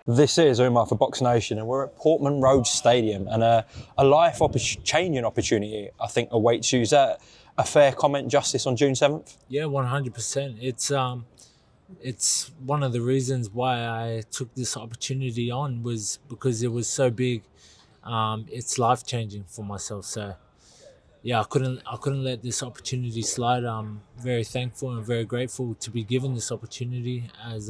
This is Umar for BoxNation, and we're at Portman Road Stadium, and a life changing opportunity, I think, awaits you. Is that a fair comment, Justice, on June 7th? Yeah, 100%. It's one of the reasons why I took this opportunity on was because it was so big. It's life changing for myself. So yeah, I couldn't let this opportunity slide. I'm very thankful and very grateful to be given this opportunity, as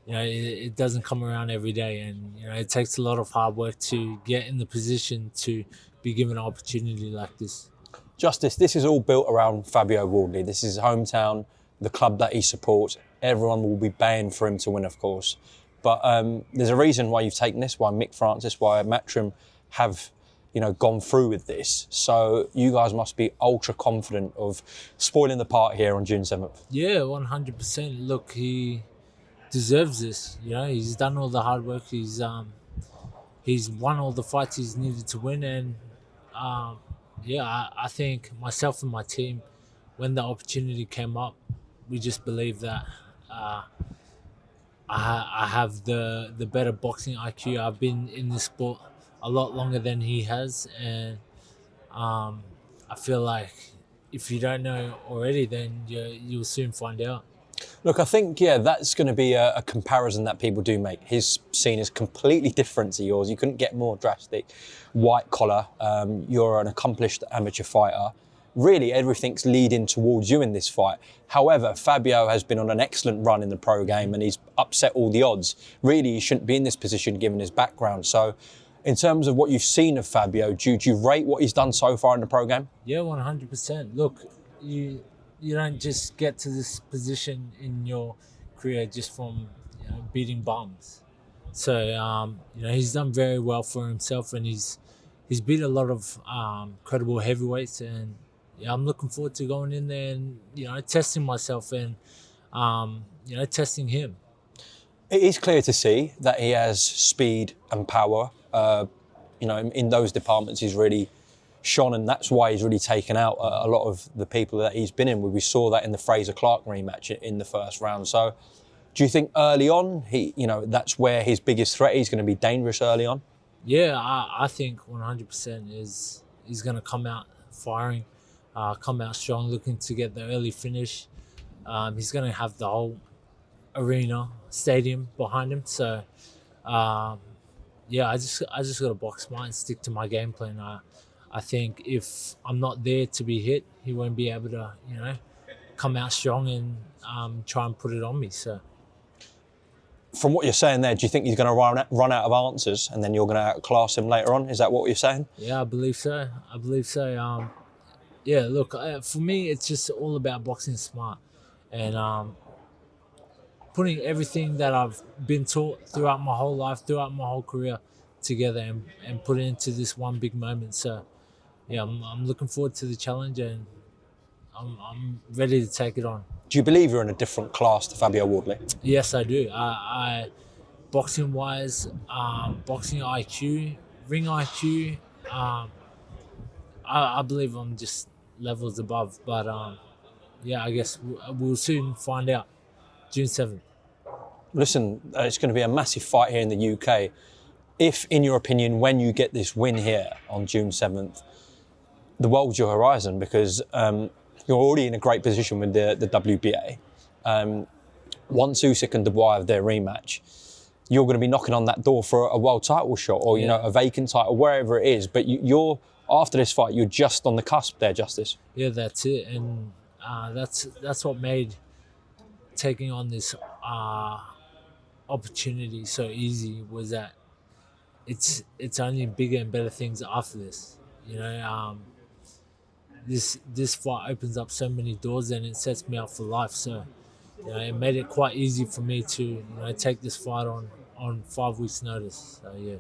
it doesn't come around every day, and it takes a lot of hard work to get in the position to be given an opportunity like this. Justice, this is all built around Fabio Wardley. This is his hometown, the club that he supports. Everyone will be baying for him to win, of course. But there's a reason why you've taken this, why Mick Francis, why Matchroom have gone through with this. So you guys must be ultra confident of spoiling the part here on June 7th. Yeah, 100%. Look, he deserves this. He's done all the hard work. He's won all the fights he's needed to win, and I think myself and my team, when the opportunity came up, we just believed that I have the better boxing IQ. I've been in this sport a lot longer than he has, and I feel like if you don't know already, then you'll soon find out. Look, I think, that's going to be a comparison that people do make. His scene is completely different to yours. You couldn't get more drastic. White collar, you're an accomplished amateur fighter. Really, everything's leading towards you in this fight. However, Fabio has been on an excellent run in the pro game and he's upset all the odds. Really, he shouldn't be in this position given his background. So, in terms of what you've seen of Fabio, do you rate what he's done so far in the pro game? Yeah, 100%. Look, you don't just get to this position in your career just from beating bums. So he's done very well for himself, and he's beat a lot of credible heavyweights, and I'm looking forward to going in there and testing myself and testing him. It is clear to see that he has speed and power. In those departments, he's really shone, and that's why he's really taken out a lot of the people that he's been in with. We saw that in the Fraser Clark rematch in the first round. So, do you think early on, that's where his biggest threat is going to be dangerous early on? Yeah, I think 100% he's going to come out firing, come out strong, looking to get the early finish. He's going to have the whole arena, stadium behind him. So, I just got to box smart and stick to my game plan. I think if I'm not there to be hit, he won't be able to, come out strong and try and put it on me. So, from what you're saying there, do you think he's going to run out of answers and then you're going to outclass him later on? Is that what you're saying? Yeah, I believe so. Look, for me, it's just all about boxing smart and putting everything that I've been taught throughout my whole life, throughout my whole career together and put it into this one big moment. So, I'm looking forward to the challenge, and I'm ready to take it on. Do you believe you're in a different class to Fabio Wardley? Yes, I do. I boxing wise, boxing IQ, ring IQ, I believe I'm just levels above. But I guess we'll soon find out. June 7th. Listen, it's going to be a massive fight here in the UK. If, in your opinion, when you get this win here on June 7th, the world's your horizon, because you're already in a great position with the WBA. Once Usyk and Dubois have their rematch, you're going to be knocking on that door for a world title shot or, a vacant title, wherever it is. But you're, after this fight, you're just on the cusp there, Justice. Yeah, that's it. And that's what made taking on this opportunity so easy, was that it's only bigger and better things after this. This fight opens up so many doors and it sets me up for life. So it made it quite easy for me to take this fight on 5 weeks' notice. So yeah.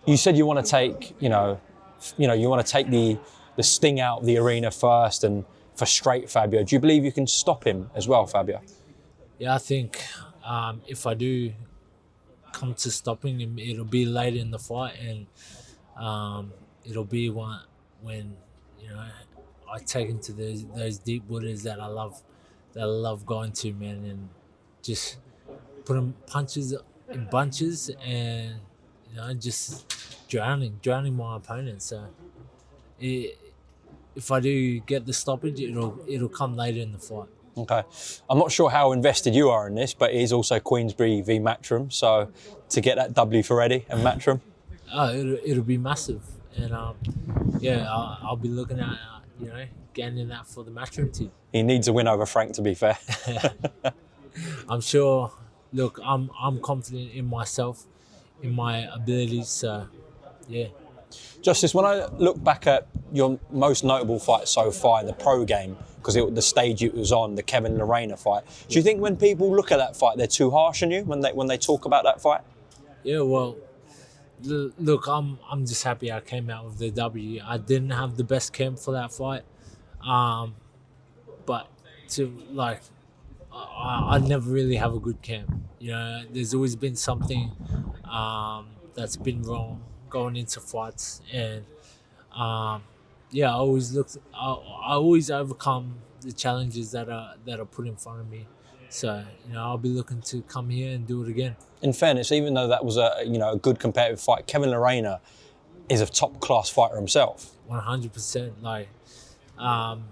You said you want to take you want to take the sting out of the arena first and frustrate Fabio. Do you believe you can stop him as well, Fabio? Yeah, I think if I do come to stopping him, it'll be late in the fight, and it'll be when I take him to those deep waters that I love going to, man, and just put him punches in bunches and just drowning my opponent. So if I do get the stoppage, it'll come later in the fight. Okay. I'm not sure how invested you are in this, but it is also Queensbury v Matchroom. So to get that W for Eddie and Matchroom. It'll be massive, and I'll be looking at gaining that for the Matchroom team. He needs a win over Frank, to be fair. I'm sure. Look, I'm confident in myself, in my abilities. So, yeah. Justis, when I look back at your most notable fight so far in the pro game, because the stage it was on, the Kevin Lorena fight, do you think when people look at that fight, they're too harsh on you when they talk about that fight? Yeah, well, look, I'm just happy I came out with the W. I didn't have the best camp for that fight, but I never really have a good camp. There's always been something that's been wrong going into fights, and I always overcome the challenges that are put in front of me. So I'll be looking to come here and do it again. In fairness, even though that was a good competitive fight, Kevin Lorena is a top class fighter himself. 100%. Like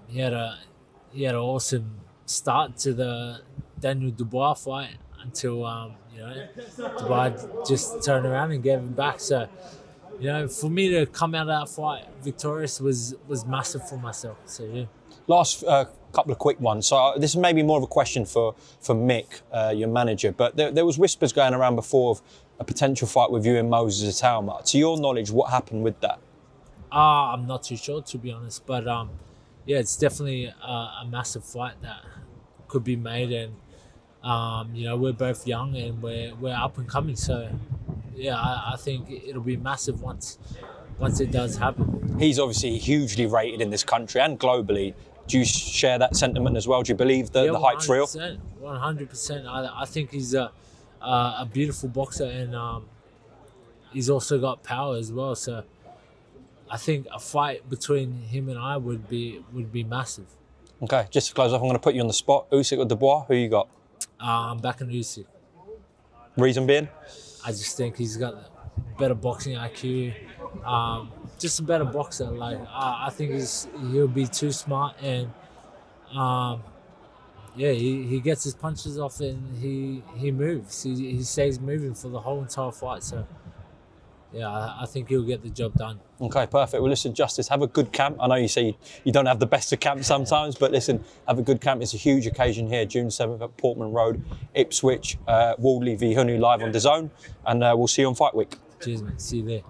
he had an awesome start to the Daniel Dubois fight until Dubois just turned around and gave him back. So for me to come out of that fight victorious was massive for myself. So yeah. Last couple of quick ones. So this is maybe more of a question for Mick, your manager, but there was whispers going around before of a potential fight with you and Moses Atalma. To your knowledge, what happened with that? I'm not too sure, to be honest, but it's definitely a massive fight that could be made, and we're both young and we're up and coming. So yeah, I think it'll be massive once it does happen. He's obviously hugely rated in this country and globally. Do you share that sentiment as well? Do you believe the hype's real? 100%. I think he's a beautiful boxer, and he's also got power as well. So I think a fight between him and I would be massive. Okay, just to close off, I'm going to put you on the spot. Usyk or Dubois? Who you got? I'm backing Usyk. Reason being? I just think he's got better boxing IQ. Just a better boxer. Like I think he'll be too smart, and he gets his punches off and he moves. He stays moving for the whole entire fight. So yeah, I think he'll get the job done. Okay, perfect. Well, listen, Justis, have a good camp. I know you say you don't have the best of camp sometimes, but listen, have a good camp. It's a huge occasion here, June 7th at Portman Road, Ipswich. Wardley v Huni live on DAZN, and we'll see you on Fight Week. Cheers, mate. See you there.